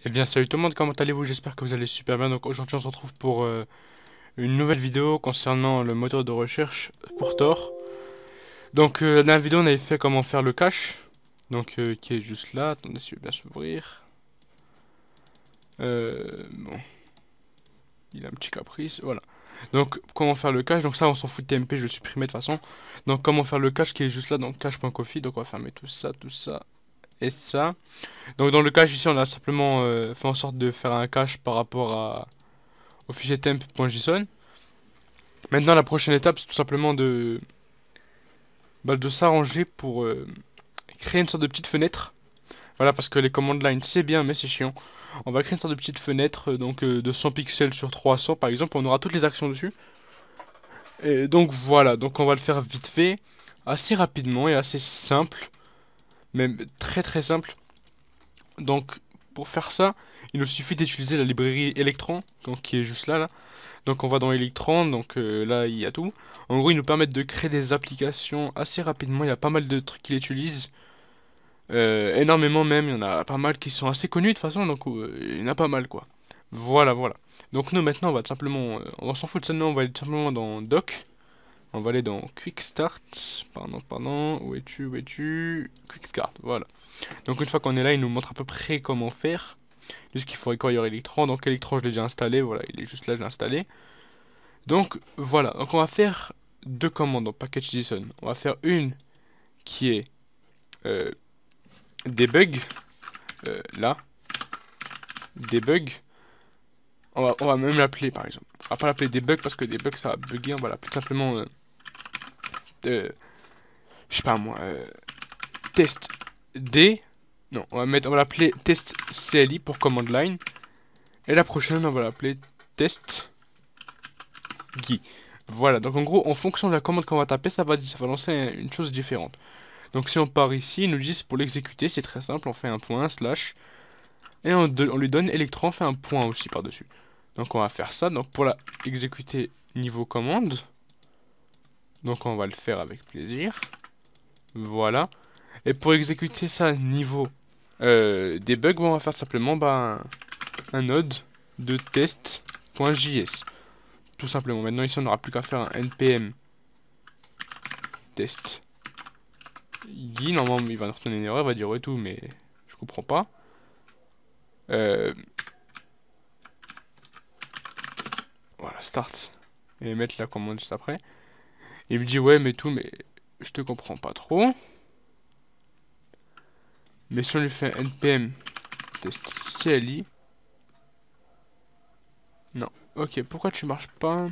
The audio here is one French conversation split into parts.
Eh bien salut tout le monde, comment allez-vous? J'espère que vous allez super bien. Donc aujourd'hui on se retrouve pour une nouvelle vidéo concernant le moteur de recherche pour Tor. Donc dans la vidéo on avait fait comment faire le cache. Donc qui est juste là, attendez s'il veut bien s'ouvrir. Bon, il a un petit caprice, voilà. Donc comment faire le cache, donc ça on s'en fout de TMP, je vais le supprimer de toute façon. Donc comment faire le cache qui est juste là, donc cache.coffee, donc on va fermer tout ça et ça. Donc dans le cache ici on a simplement fait en sorte de faire un cache par rapport au fichier temp.json. Maintenant, la prochaine étape, c'est tout simplement de s'arranger pour créer une sorte de petite fenêtre. Voilà, parce que les commandes line, c'est bien, mais c'est chiant. On va créer une sorte de petite fenêtre de 100 pixels sur 300, par exemple. On aura toutes les actions dessus. Et donc voilà, donc on va le faire vite fait, assez rapidement et assez simple. Même très très simple. Donc pour faire ça, il nous suffit d'utiliser la librairie Electron, donc qui est juste là. Donc on va dans Electron, donc là il y a tout. En gros, ils nous permettent de créer des applications assez rapidement. Il y a pas mal de trucs qu'ils utilisent. Énormément même, il y en a pas mal qui sont assez connus de toute façon, donc il y en a pas mal quoi. Voilà, voilà. Donc nous maintenant on va simplement, on s'en fout de ça, nous on va aller simplement dans Doc. On va aller dans Quick Start. Pardon, où es-tu? Quick Start, voilà. Donc une fois qu'on est là, il nous montre à peu près comment faire. Juste qu'il faut acquérir Electron. Donc Electron je l'ai déjà installé, voilà, il est juste là, je l'ai installé. Donc voilà, donc on va faire deux commandes dans package.json. On va faire une qui est euh, debug, là, debug. On va même l'appeler par exemple. On va pas l'appeler debug parce que debug ça va bugger, on va l'appeler simplement, euh, je sais pas moi, test D. Non, on va l'appeler test CLI pour command line. Et la prochaine, on va l'appeler test GUI. Voilà, donc en gros, en fonction de la commande qu'on va taper, ça va lancer une chose différente. Donc si on part ici, ils nous disent pour l'exécuter, c'est très simple, on fait un point, slash, et on lui donne Electron, on fait un point aussi par-dessus. Donc on va faire ça, donc pour la exécuter niveau commande, donc on va le faire avec plaisir, voilà. Et pour exécuter ça niveau debug, on va faire simplement un node de test.js. Tout simplement, maintenant ici on n'aura plus qu'à faire un npm test Guy, normalement il va nous retourner une erreur, il va dire ouais tout, mais je comprends pas. Euh, voilà, start. Et mettre la commande juste après. Il me dit ouais mais tout, mais je te comprends pas trop. Mais si on lui fait npm test CLI. Non. Ok, pourquoi tu marches pas?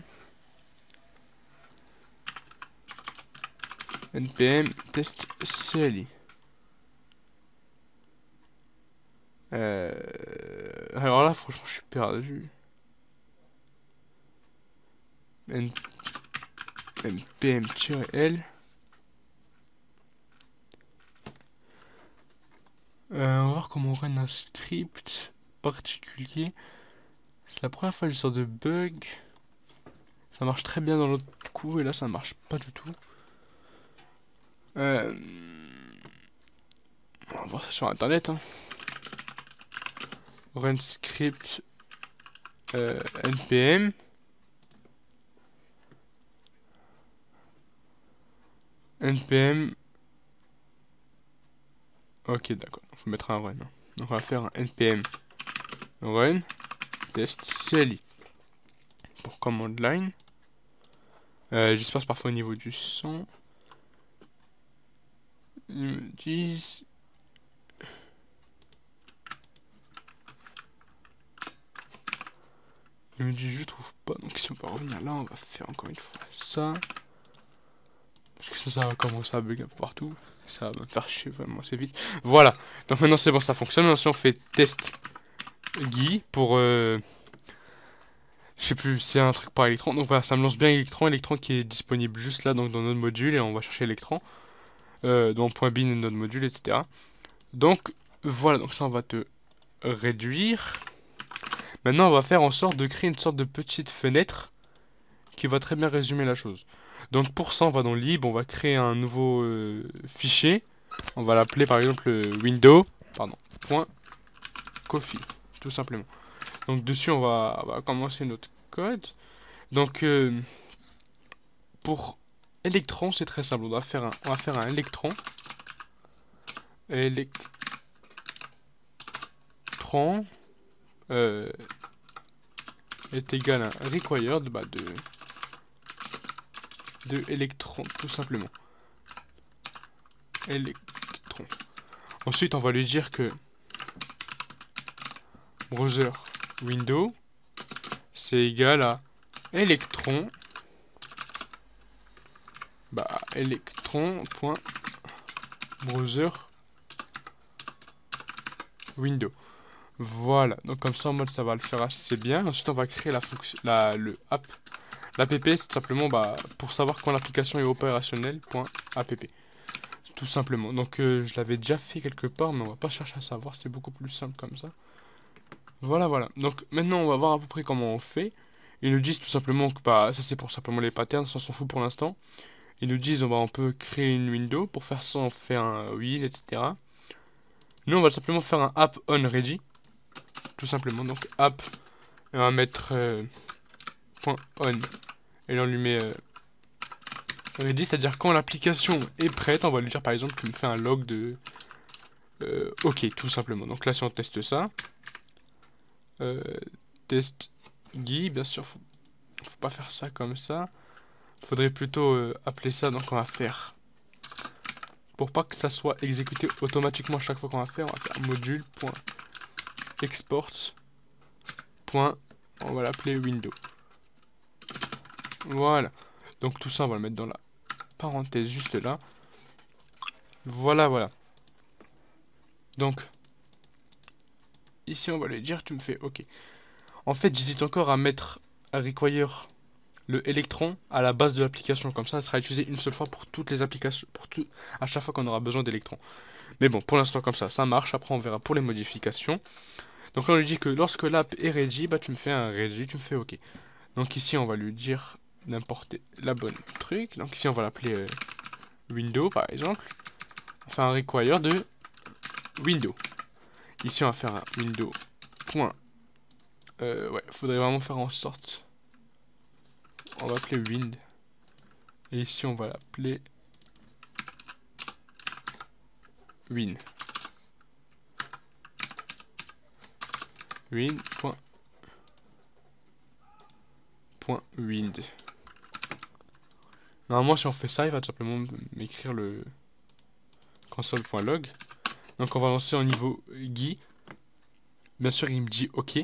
npm test CLI. Alors là, franchement, je suis perdu. npm-l. On va voir comment on run un script particulier. C'est la première fois que je sors de bug. Ça marche très bien dans l'autre coup et là ça marche pas du tout. On va voir ça sur internet. Hein. Run script npm. npm. Ok, d'accord. Faut mettre un run. Hein. Donc on va faire un npm run test CLI pour command line. J'espère parfois au niveau du son. Ils me disent. Ils me disent je trouve pas. Donc si on peut revenir là, on va faire encore une fois ça. Parce que ça va commencer à bugger un peu partout. Ça va me faire chier vraiment assez vite. Voilà. Donc maintenant c'est bon, ça fonctionne. Maintenant si on fait test Guy pour je sais plus, c'est un truc par électron. Donc voilà, ça me lance bien électron. Électron qui est disponible juste là donc dans notre module. Et on va chercher électron. Dans .bin de notre module, etc. Donc voilà, donc ça on va te réduire. Maintenant on va faire en sorte de créer une sorte de petite fenêtre qui va très bien résumer la chose. Donc pour ça on va dans lib, on va créer un nouveau fichier. On va l'appeler par exemple window, pardon, point coffee. tout simplement. Donc dessus on va commencer notre code. Donc pour électron c'est très simple, on va faire un électron. Électron est égal à required de électron tout simplement. Électron. Ensuite on va lui dire que browser window c'est égal à électron électron.browser window. Voilà, donc comme ça en mode ça va le faire assez bien. Ensuite on va créer la fonction le app. L'app c'est tout simplement pour savoir quand l'application est opérationnelle .app. Tout simplement. Donc je l'avais déjà fait quelque part, mais on va pas chercher à savoir, c'est beaucoup plus simple comme ça. Voilà. Donc maintenant on va voir à peu près comment on fait. Ils nous disent tout simplement que ça c'est pour simplement les patterns, ça on s'en fout pour l'instant. Ils nous disent on peut créer une window, pour faire ça on fait un wheel, etc. Nous on va simplement faire un app on ready. Tout simplement, donc app, et on va mettre .on, et là on lui met ready, c'est-à-dire quand l'application est prête, on va lui dire par exemple tu me fais un log de ok, tout simplement. Donc là si on teste ça, test Guy, bien sûr, faut pas faire ça comme ça. Faudrait plutôt appeler ça, donc on va faire, pour pas que ça soit exécuté automatiquement chaque fois qu'on va faire, on va faire module.export. On va l'appeler window. Voilà. Donc tout ça on va le mettre dans la parenthèse juste là. Voilà. Donc ici on va lui dire tu me fais ok. En fait j'hésite encore à mettre à require le électron à la base de l'application, comme ça sera utilisé une seule fois pour toutes les applications, à chaque fois qu'on aura besoin d'électrons. Mais bon, pour l'instant comme ça marche, après on verra pour les modifications. Donc là on lui dit que lorsque l'app est ready, tu me fais un ready, tu me fais ok. Donc ici on va lui dire d'importer la bonne truc, donc ici on va l'appeler window par exemple. On fait un require de window. Ici on va faire un window. Ouais, faudrait vraiment faire en sorte. On va appeler wind. Et ici on va l'appeler win. Win.wind. Normalement si on fait ça, il va tout simplement m'écrire le console.log. Donc on va lancer au niveau Guy. Bien sûr il me dit ok.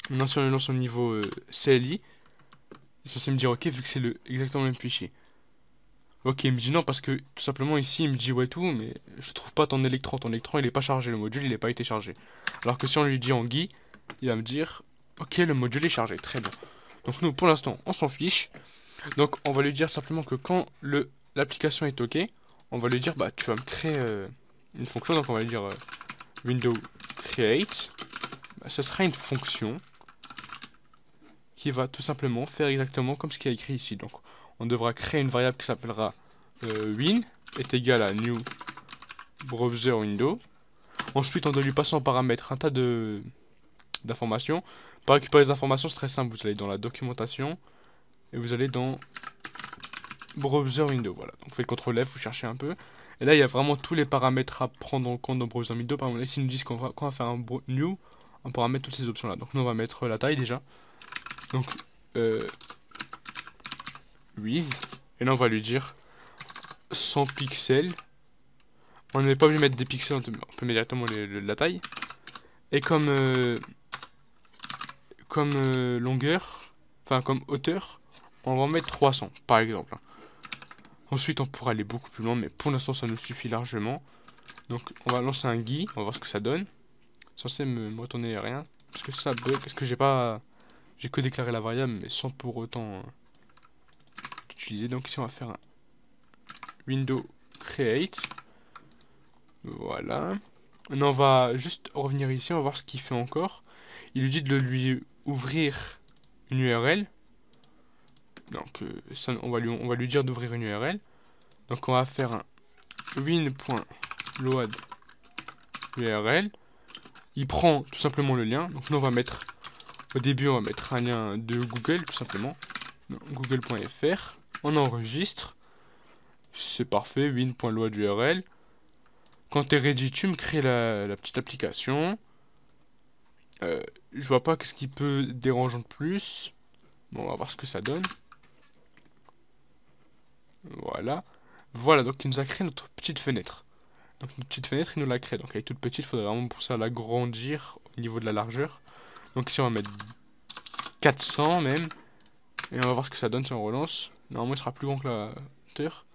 Maintenant si on le lance au niveau CLI, il est censé me dire ok vu que c'est exactement le même fichier. Ok, il me dit non parce que tout simplement ici il me dit ouais tout, mais je trouve pas ton électron il est pas chargé, le module il est pas été chargé. Alors que si on lui dit en Guy, il va me dire ok le module est chargé, très bien. Donc nous pour l'instant on s'en fiche. Donc on va lui dire simplement que quand l'application est ok, on va lui dire tu vas me créer une fonction, donc on va lui dire window create. Ce sera une fonction qui va tout simplement faire exactement comme ce qui est écrit ici. Donc on devra créer une variable qui s'appellera win est égal à new browser window. Ensuite on doit lui passer en paramètre un tas d'informations. Pour récupérer les informations c'est très simple, vous allez dans la documentation et vous allez dans browser window. Voilà, donc vous faites CTRL F, vous cherchez un peu. Et là il y a vraiment tous les paramètres à prendre en compte dans browser window. Par exemple ici ils nous disent qu'on va faire un new, on pourra mettre toutes ces options là. Donc nous on va mettre la taille déjà. Donc width, et là on va lui dire 100 pixels. On n'est pas obligé de mettre des pixels, on peut mettre directement la taille. Et comme longueur, enfin comme hauteur, on va en mettre 300 par exemple. Ensuite on pourra aller beaucoup plus loin, mais pour l'instant ça nous suffit largement. Donc on va lancer un Guy, on va voir ce que ça donne. Censé me retourner rien. Parce que ça bug, parce que j'ai que déclaré la variable, mais sans pour autant l'utiliser. Donc ici on va faire un window create. Voilà. Maintenant on va juste revenir ici, on va voir ce qu'il fait encore. Il lui dit de lui ouvrir une URL. Donc ça, on va lui dire d'ouvrir une URL. Donc on va faire un win.load URL. il prend tout simplement le lien. Donc nous on va mettre, au début on va mettre un lien de Google tout simplement. Google.fr. On enregistre. C'est parfait, win.load.url. Quand t'es ready, tu me crées la petite application. Je vois pas qu'est-ce qui peut déranger de plus. Bon, on va voir ce que ça donne. Voilà. Voilà, donc il nous a créé notre petite fenêtre. Donc notre petite fenêtre, il nous l'a créée. Donc elle est toute petite, il faudrait vraiment pour ça l'agrandir au niveau de la largeur. Donc ici on va mettre 400 même. Et on va voir ce que ça donne si on relance. Normalement il sera plus grand que la hauteur.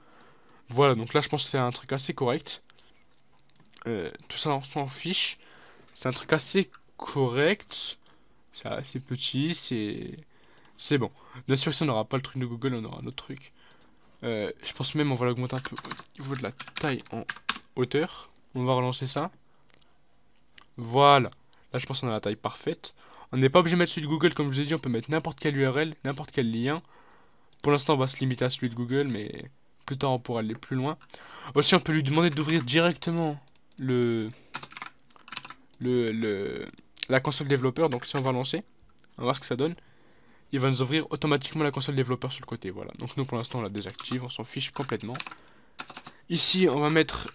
Voilà, donc là je pense que c'est un truc assez correct. Tout ça on s'en fiche. C'est un truc assez correct. C'est assez petit, c'est bon. Bien sûr, si on n'aura pas le truc de Google, on aura un autre truc. Je pense même on va l'augmenter un peu au niveau de la taille en hauteur. On va relancer ça. Voilà. Là, je pense qu'on a la taille parfaite. On n'est pas obligé de mettre celui de Google, comme je vous ai dit, on peut mettre n'importe quelle URL, n'importe quel lien. Pour l'instant, on va se limiter à celui de Google, mais plus tard, on pourra aller plus loin. Aussi, on peut lui demander d'ouvrir directement le, le, la console développeur. Donc, si on va lancer, on va voir ce que ça donne. Il va nous ouvrir automatiquement la console développeur sur le côté. Voilà. Donc, nous, pour l'instant, on la désactive, on s'en fiche complètement. Ici, on va mettre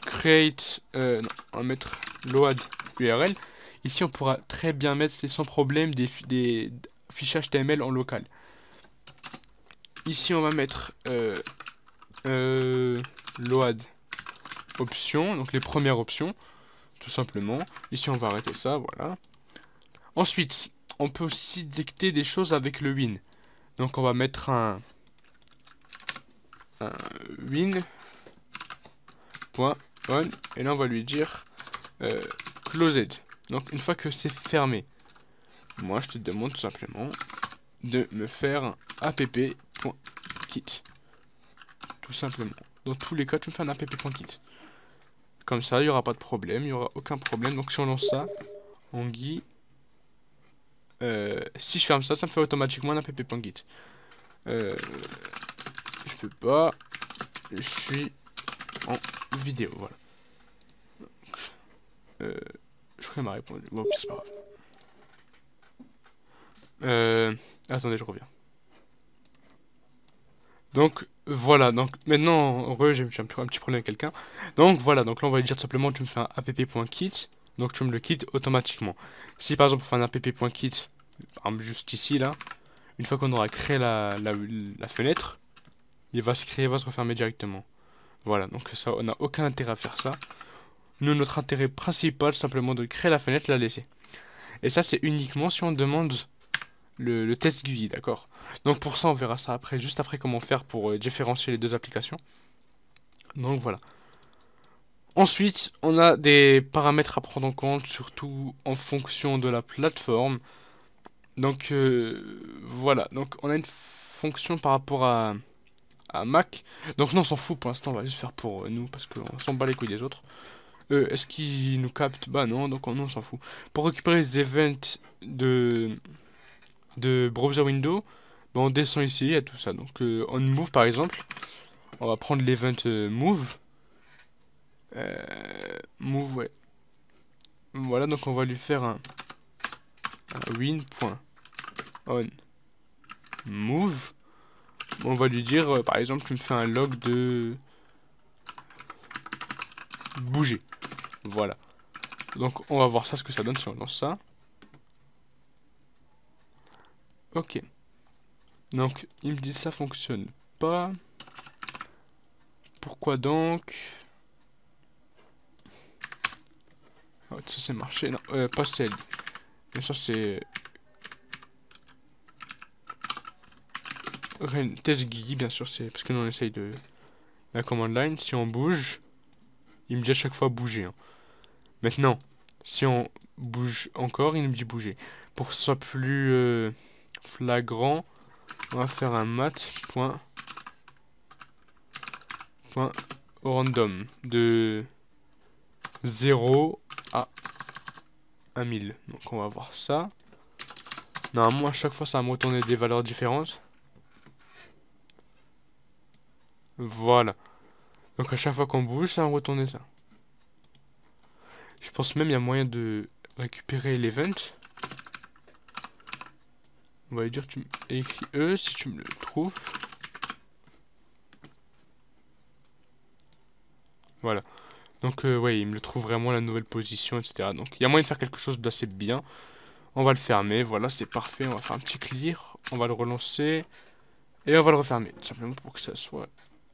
create, non, on va mettre load URL. Ici, on pourra très bien mettre, c'est sans problème, des fichiers HTML en local. Ici, on va mettre load options, donc les premières options, tout simplement. Ici, on va arrêter ça, voilà. Ensuite, on peut aussi dicter des choses avec le win. Donc, on va mettre un win.on, et là, on va lui dire closed. Donc, une fois que c'est fermé, moi, je te demande tout simplement de me faire un app.kit. Tout simplement. Dans tous les cas, tu me fais un app.kit. Comme ça, il n'y aura pas de problème, il n'y aura aucun problème. Donc si on lance ça, on guide. Si je ferme ça, ça me fait automatiquement un app.kit. Je peux pas. Je suis en vidéo, voilà. Je crois qu'il m'a répondu. Bon, c'est pas grave. Attendez, je reviens. Donc voilà, donc maintenant, j'ai un petit problème avec quelqu'un. Donc voilà, donc là on va lui dire tout simplement tu me fais un app.kit, donc tu me le quittes automatiquement. Si par exemple on fait un app.kit, par exemple juste ici là, une fois qu'on aura créé la fenêtre, il va se créer, il va se refermer directement. Voilà, donc ça, on n'a aucun intérêt à faire ça. Nous, notre intérêt principal, c'est simplement de créer la fenêtre et la laisser. Et ça, c'est uniquement si on demande le test GUI, d'accord. Donc pour ça, on verra ça après, juste après comment faire pour différencier les deux applications. Donc voilà. Ensuite, on a des paramètres à prendre en compte, surtout en fonction de la plateforme. Donc voilà, donc on a une fonction par rapport à Mac. Donc non, on s'en fout pour l'instant, on va juste faire pour nous, parce qu'on s'en bat les couilles des autres. Est-ce qu'il nous capte? Bah non, donc on s'en fout. Pour récupérer les events de browser window, bah on descend ici, il y a tout ça. Donc on move par exemple, on va prendre l'event move. Move, ouais. Voilà, donc on va lui faire un win.on move. On va lui dire, par exemple, tu me fais un log de bouger. Voilà. Donc on va voir ça, ce que ça donne si on lance ça. Ok. Donc il me dit ça fonctionne pas. Pourquoi donc? Ah, ça c'est marché. Non, pas celle. Bien sûr c'est test GUI, bien sûr c'est parce que nous on essaye de la command line. Si on bouge, il me dit à chaque fois bouger, hein. Maintenant, si on bouge encore, il me dit bouger. Pour que ce soit plus flagrant, on va faire un mat.random de 0 à 1000. Donc on va voir ça. Normalement à chaque fois ça va me retourner des valeurs différentes. Voilà. Donc à chaque fois qu'on bouge, ça va me retourner ça. pense même il y a moyen de récupérer l'event. On va lui dire tu écris E si tu me le trouves. Voilà. Donc ouais, il me le trouve vraiment la nouvelle position, etc. Donc il y a moyen de faire quelque chose d'assez bien. On va le fermer, voilà, c'est parfait. On va faire un petit clear, on va le relancer et on va le refermer, tout simplement pour que ça soit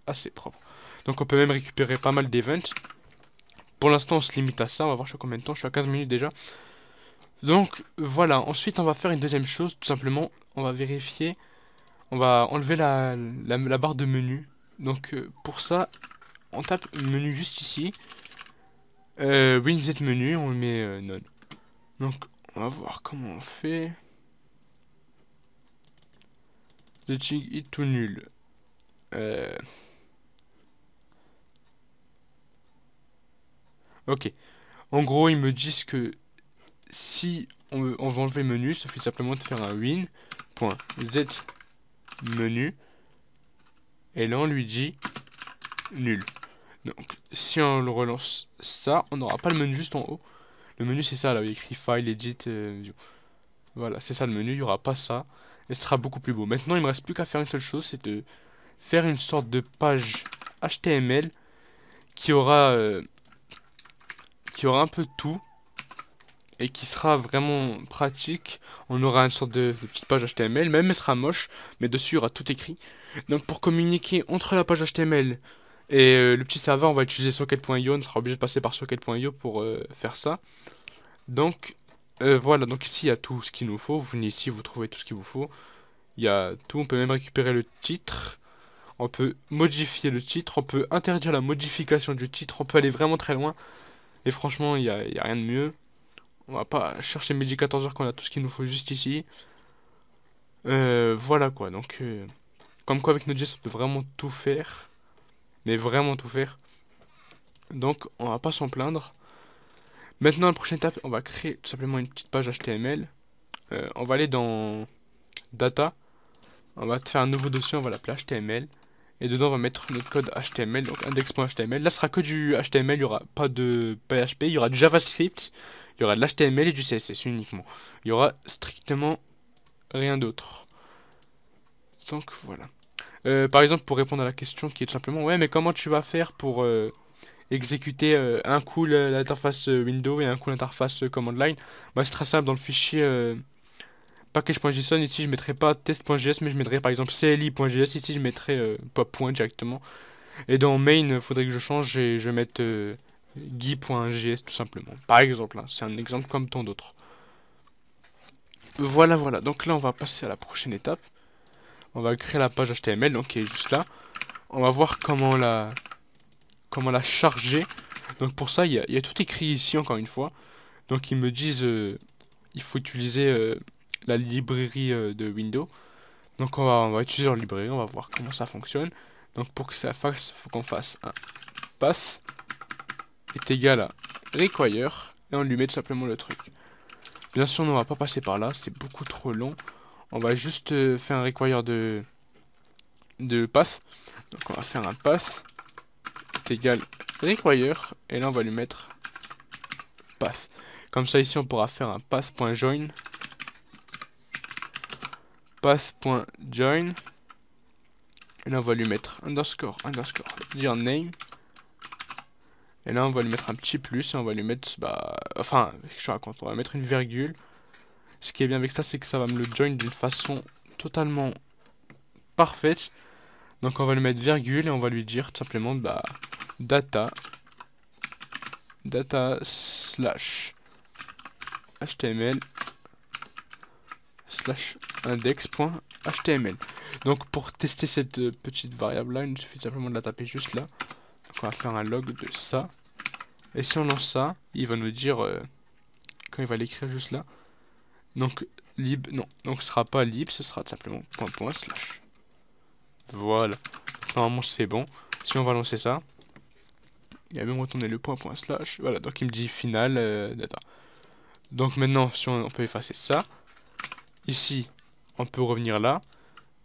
assez propre. Donc on peut même récupérer pas mal d'events. Pour l'instant, on se limite à ça. On va voir je suis à combien de temps. Je suis à 15 minutes déjà. Donc voilà. Ensuite, on va faire une deuxième chose. Tout simplement, on va vérifier. On va enlever la barre de menu. Donc pour ça, on tape menu juste ici. WinZ menu, on le met none. Donc on va voir comment on fait. The chig est tout nul. Ok. En gros, ils me disent que si on veut enlever le menu, ça suffit simplement de faire un win.z menu. Et là, on lui dit nul. Donc, si on le relance ça, on n'aura pas le menu juste en haut. Le menu, c'est ça, là, où il y a écrit File, Edit, View. Voilà, c'est ça le menu, il n'y aura pas ça. Et ce sera beaucoup plus beau. Maintenant, il me reste plus qu'à faire une seule chose, c'est de faire une sorte de page HTML qui aura un peu de tout et qui sera vraiment pratique. On aura une sorte de petite page HTML, même elle sera moche, mais dessus il y aura tout écrit. Donc pour communiquer entre la page HTML et le petit serveur, on va utiliser socket.io, on sera obligé de passer par socket.io pour faire ça. Donc voilà, donc ici il y a tout ce qu'il nous faut, vous venez ici, vous trouvez tout ce qu'il vous faut. Il y a tout, on peut même récupérer le titre. On peut modifier le titre, on peut interdire la modification du titre, on peut aller vraiment très loin. Et franchement, il y a rien de mieux. On va pas chercher midi 14h quand on a tout ce qu'il nous faut juste ici. Voilà quoi, donc comme quoi avec Node.js on peut vraiment tout faire. Mais vraiment tout faire. Donc on va pas s'en plaindre. Maintenant la prochaine étape, on va créer tout simplement une petite page HTML. On va aller dans Data. On va faire un nouveau dossier, on va l'appeler HTML. Et dedans on va mettre notre code HTML, donc index.html. Là ce sera que du HTML, il n'y aura pas de PHP, il y aura du JavaScript, il y aura de l'HTML et du CSS uniquement. Il y aura strictement rien d'autre. Donc voilà. Par exemple, pour répondre à la question qui est tout simplement, ouais, mais comment tu vas faire pour exécuter un coup l'interface Windows et un coup l'interface command line? Bah, c'est très simple, dans le fichier package.json, ici je mettrai pas test.js, mais je mettrai par exemple cli.js, ici je mettrai pas point directement. Et dans main, il faudrait que je change et je mette guy.js tout simplement. Par exemple, hein, c'est un exemple comme tant d'autres. Voilà, voilà. Donc là, on va passer à la prochaine étape. On va créer la page HTML, donc qui est juste là. On va voir comment la charger. Donc pour ça, il y a tout écrit ici, encore une fois. Donc ils me disent, il faut utiliser la librairie de Windows. Donc on va utiliser leur librairie, on va voir comment ça fonctionne. Donc pour que ça fasse, il faut qu'on fasse un path est égal à require et on lui met tout simplement le truc. Bien sûr, on ne va pas passer par là, c'est beaucoup trop long. On va juste faire un require de path. Donc on va faire un path est égal require et là on va lui mettre path. Comme ça ici on pourra faire un path.join path.join et là on va lui mettre underscore dire name. Et là on va lui mettre un petit plus et on va lui mettre enfin je raconte, on va mettre une virgule. Ce qui est bien avec ça, c'est que ça va me le join d'une façon totalement parfaite. Donc on va lui mettre virgule et on va lui dire tout simplement data slash html slash index.html. Donc pour tester cette petite variable là, il suffit simplement de la taper juste là. Donc on va faire un log de ça. Et si on lance ça, il va nous dire quand il va l'écrire juste là. Donc lib, non, donc ce sera pas lib, ce sera simplement slash. Voilà. Normalement c'est bon. Si on va lancer ça, il va même retourner le slash. Voilà, donc il me dit final data. Donc maintenant, si on peut effacer ça. Ici, on peut revenir là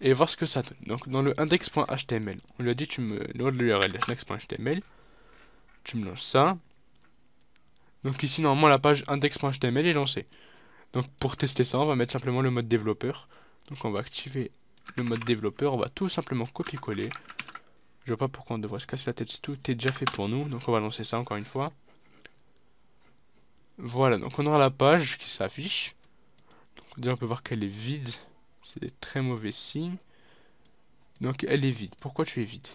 et voir ce que ça donne. Donc dans le index.html, on lui a dit tu me le l'URL index.html, tu me lances ça. Donc ici, normalement, la page index.html est lancée. Donc pour tester ça, on va mettre simplement le mode développeur. Donc on va activer le mode développeur, on va tout simplement copier-coller. Je vois pas pourquoi on devrait se casser la tête, si tout est déjà fait pour nous. Donc on va lancer ça encore une fois. Voilà, donc on aura la page qui s'affiche. Donc déjà on peut voir qu'elle est vide. C'est des très mauvais signes. Donc elle est vide. Pourquoi tu es vide?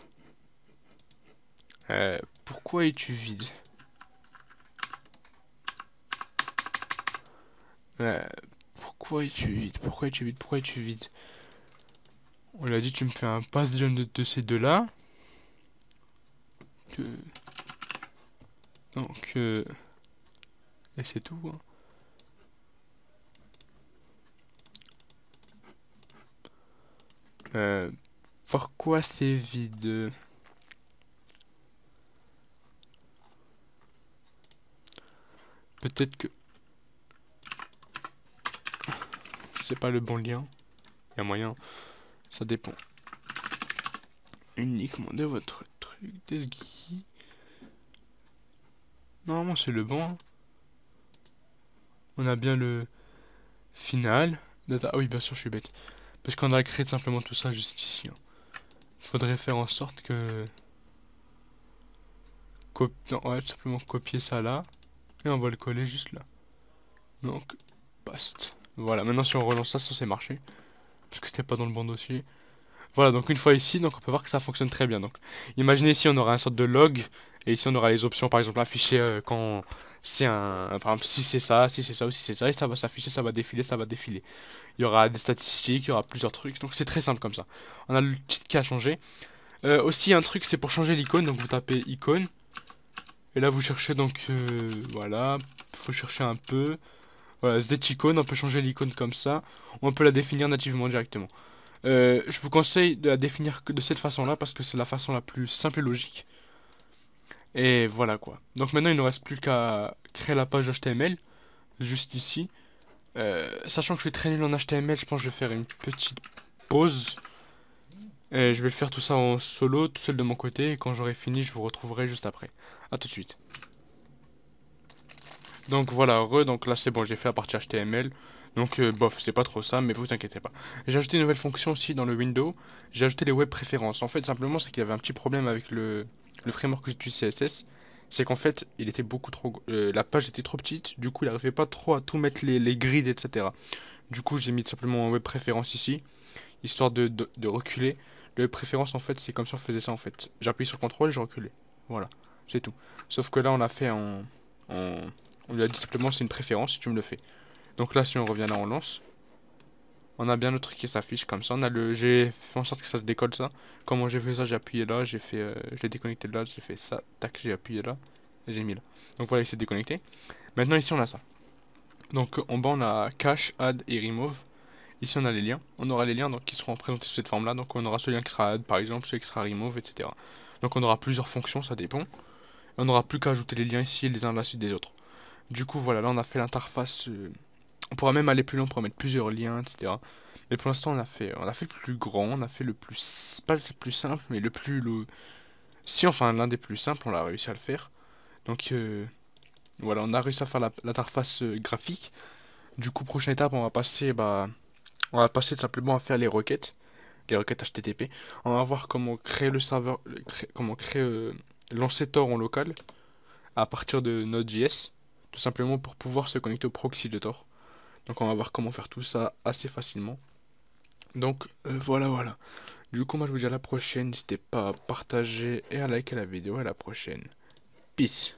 Pourquoi es-tu vide? Euh, Pourquoi es-tu vide? Pourquoi es-tu vide? Pourquoi es-tu vide? On l'a dit, tu me fais un pass de ces deux-là. Que... Donc, et c'est tout, hein. Euh, Pourquoi c'est vide? Peut-être que c'est pas le bon lien. Il y a moyen, ça dépend uniquement de votre truc de Guy. Normalement, c'est le bon, hein. On a bien le final. Data. Ah oui, bien sûr, je suis bête. Parce qu'on a créé simplement tout ça juste ici, hein. Il faudrait faire en sorte que... Non, on va tout simplement copier ça là. Et on va le coller juste là. Donc, paste. Voilà, maintenant si on relance ça, ça c'est marché. Parce que c'était pas dans le bon dossier. Voilà, donc une fois ici, donc on peut voir que ça fonctionne très bien. Donc, imaginez ici on aura un sorte de log, et ici on aura les options, par exemple affichées quand c'est par exemple si c'est ça, si c'est ça ou si c'est ça, et ça va s'afficher, ça va défiler, ça va défiler. Il y aura des statistiques, il y aura plusieurs trucs, donc c'est très simple comme ça. On a le petit qui a changé. Aussi un truc, c'est pour changer l'icône, donc vous tapez icône, et là vous cherchez donc voilà, faut chercher un peu. Voilà, cette icône, on peut changer l'icône comme ça, ou on peut la définir nativement directement. Je vous conseille de la définir que de cette façon-là parce que c'est la façon la plus simple et logique. Et voilà quoi. Donc maintenant il ne reste plus qu'à créer la page HTML, juste ici. Sachant que je suis très nul en HTML, je pense que je vais faire une petite pause. Et je vais le faire tout ça en solo, tout seul de mon côté. Et quand j'aurai fini, je vous retrouverai juste après. A tout de suite. Donc voilà, donc là c'est bon, j'ai fait la partie HTML. Donc bof, c'est pas trop ça, mais vous inquiétez pas. J'ai ajouté une nouvelle fonction aussi dans le window. J'ai ajouté les web préférences. En fait, simplement, c'est qu'il y avait un petit problème avec le framework que j'utilise CSS. C'est qu'en fait, il était beaucoup trop, la page était trop petite. Du coup, il n'arrivait pas trop à tout mettre les grids, etc. Du coup, j'ai mis simplement un web préférence ici, histoire de reculer. Le web préférence, en fait, c'est comme si on faisait ça en fait. J'appuie sur CTRL et je reculais. Voilà, c'est tout. Sauf que là, on l'a fait en on lui a dit simplement c'est une préférence si tu me le fais. Donc là si on revient là on lance. On a bien le truc qui s'affiche comme ça. On a j'ai fait en sorte que ça se décolle ça. Comment j'ai fait ça, j'ai appuyé là, j'ai fait je l'ai déconnecté de là, j'ai fait ça, tac, j'ai appuyé là et j'ai mis là. Donc voilà, il s'est déconnecté. Maintenant ici on a ça. Donc en bas on a cache, add et remove. Ici on a les liens. On aura les liens donc qui seront présentés sous cette forme là. Donc on aura ce lien qui sera add par exemple, celui qui sera remove, etc. Donc on aura plusieurs fonctions, ça dépend. On n'aura plus qu'à ajouter les liens ici les uns à la suite des autres. Du coup, voilà, là on a fait l'interface. On pourra même aller plus loin pour mettre plusieurs liens, etc. Mais pour l'instant, on a fait le plus grand, on a fait le plus, pas le plus simple, mais si enfin l'un des plus simples, on a réussi à le faire. Donc voilà, on a réussi à faire l'interface graphique. Du coup, prochaine étape, on va passer tout simplement à faire les requêtes HTTP. On va voir comment créer le serveur, comment créer lancer Tor en local à partir de Node.js, tout simplement pour pouvoir se connecter au proxy de Tor. Donc on va voir comment faire tout ça assez facilement. Donc voilà. Du coup moi je vous dis à la prochaine, n'hésitez pas à partager et à liker la vidéo, à la prochaine. Peace.